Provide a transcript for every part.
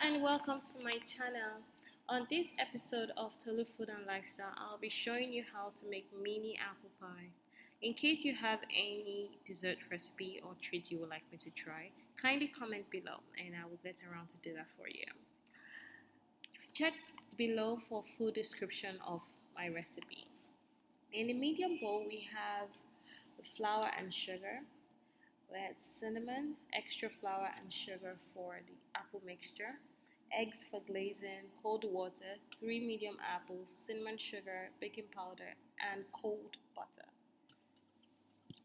and welcome to my channel. On this episode of Tolu Food and Lifestyle, I'll be showing you how to make mini apple pie. In case you have any dessert recipe or treat you would like me to try, kindly comment below and I will get around to do that for you. Check below for full description of my recipe. In the medium bowl we have the flour and sugar. We had cinnamon, extra flour and sugar for the apple mixture, eggs for glazing, cold water, 3 medium apples, cinnamon sugar, baking powder, and cold butter.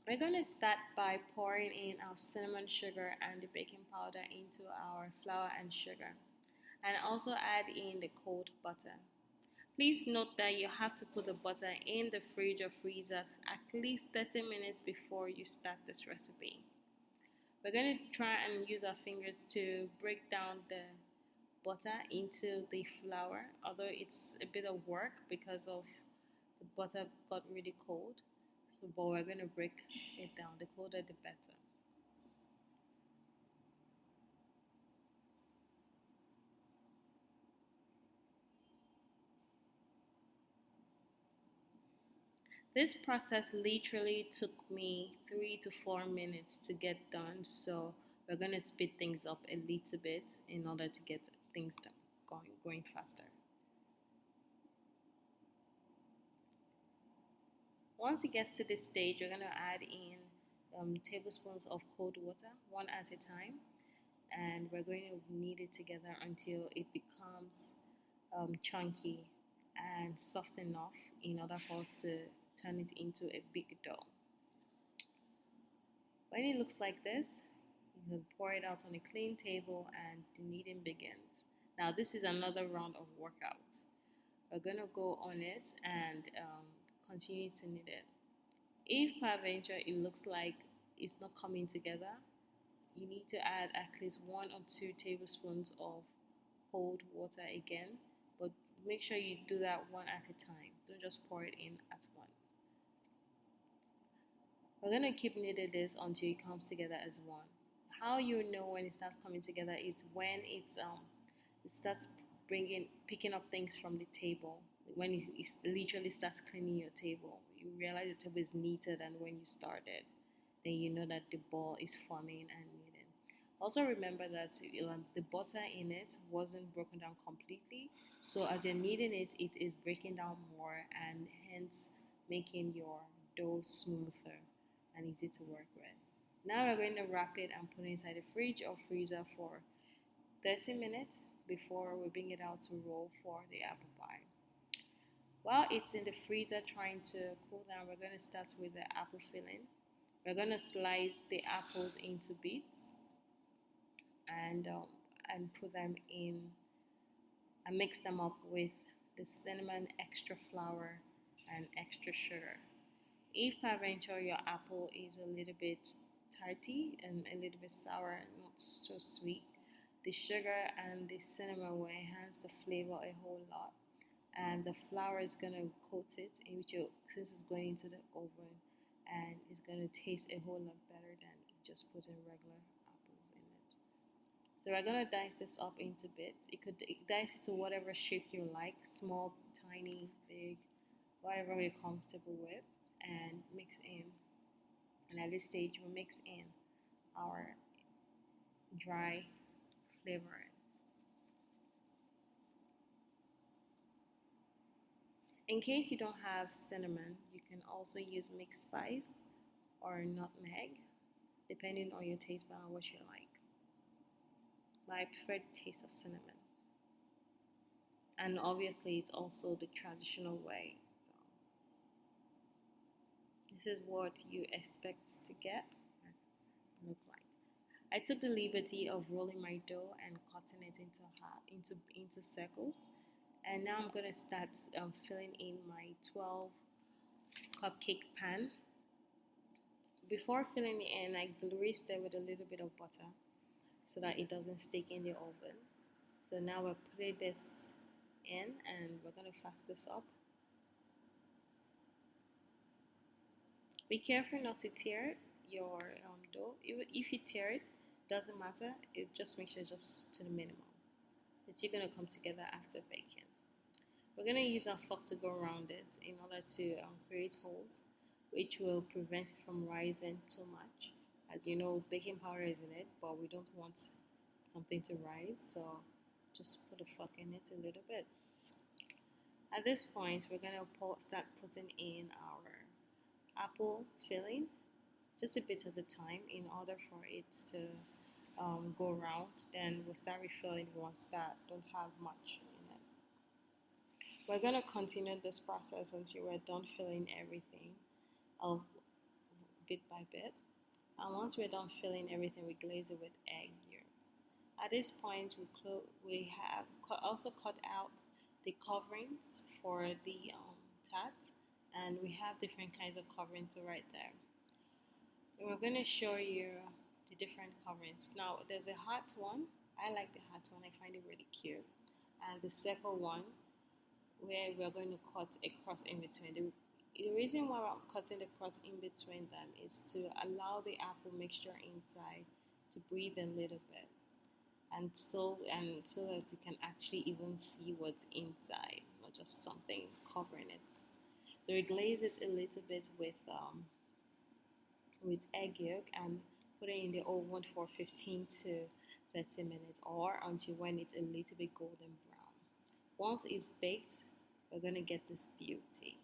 We're going to start by pouring in our cinnamon sugar and the baking powder into our flour and sugar, and also add in the cold butter. Please note that you have to put the butter in the fridge or freezer at least 30 minutes before you start this recipe. We're going to try and use our fingers to break down the butter into the flour, although it's a bit of work because of the butter got really cold. But we're going to break it down. The colder the better. This process literally took me 3 to 4 minutes to get done, so we're going to speed things up a little bit in order to get things going faster. Once it gets to this stage, we're going to add in tablespoons of cold water, one at a time, and we're going to knead it together until it becomes chunky and soft enough in order for us to turn it into a big dough. When it looks like this, you can pour it out on a clean table and the kneading begins. Now this is another round of workout. We're going to go on it and continue to knead it. If peradventure it looks like it's not coming together, you need to add at least 1 or 2 tablespoons of cold water again, but make sure you do that one at a time. Don't just pour it in at once. We're going to keep kneading this until it comes together as one. How you know when it starts coming together is when it starts picking up things from the table. When it literally starts cleaning your table, you realize the table is neater than when you started. Then you know that the ball is forming and kneading. Also remember that the butter in it wasn't broken down completely, so as you're kneading it, it is breaking down more and hence making your dough smoother and easy to work with. Now we're going to wrap it and put it inside the fridge or freezer for 30 minutes before we bring it out to roll for the apple pie. While it's in the freezer trying to cool down, we're going to start with the apple filling. We're going to slice the apples into bits and put them in and mix them up with the cinnamon, extra flour, and extra sugar. If peradventure your apple is a little bit tarty and a little bit sour and not so sweet, the sugar and the cinnamon will enhance the flavor a whole lot, and the flour is going to coat it, since it's going into the oven, and it's going to taste a whole lot better than just putting regular apples in it. So we're going to dice this up into bits. You could dice it to whatever shape you like, small, tiny, big, whatever you're comfortable with, and mix in. And at this stage we'll mix in our dry flavoring. In case you don't have cinnamon, you can also use mixed spice or nutmeg, depending on your taste bud and what you like. But I prefer the taste of cinnamon. And obviously it's also the traditional way. This is what you expect to get and look like. I took the liberty of rolling my dough and cutting it into circles, and now I'm going to start filling in my 12 cupcake pan. Before filling it in, I greased it with a little bit of butter so that it doesn't stick in the oven. So now we're putting this in and we're going to fast this up. Be careful not to tear your dough. If you tear it, doesn't matter. It just makes sure just to the minimum. It's still going to come together after baking. We're going to use our fork to go around it in order to create holes, which will prevent it from rising too much. As you know, baking powder is in it, but we don't want something to rise, so just put a fork in it a little bit. At this point, we're going to start putting in our apple filling, just a bit at a time in order for it to go round. Then we'll start refilling the ones that don't have much in it. We're going to continue this process until we're done filling everything bit by bit. And once we're done filling everything, we glaze it with egg yolk. At this point, we have also cut out the coverings for the tarts, and we have different kinds of coverings right there. And we're going to show you the different coverings. Now, there's a heart one. I like the heart one. I find it really cute. And the circle one, where we're going to cut a cross in between. The reason why I'm cutting the cross in between them is to allow the apple mixture inside to breathe a little bit, and so that we can actually even see what's inside, not just something covering it. So we glaze it a little bit with egg yolk and put it in the oven for 15 to 30 minutes or until when it's a little bit golden brown. Once it's baked, we're going to get this beauty.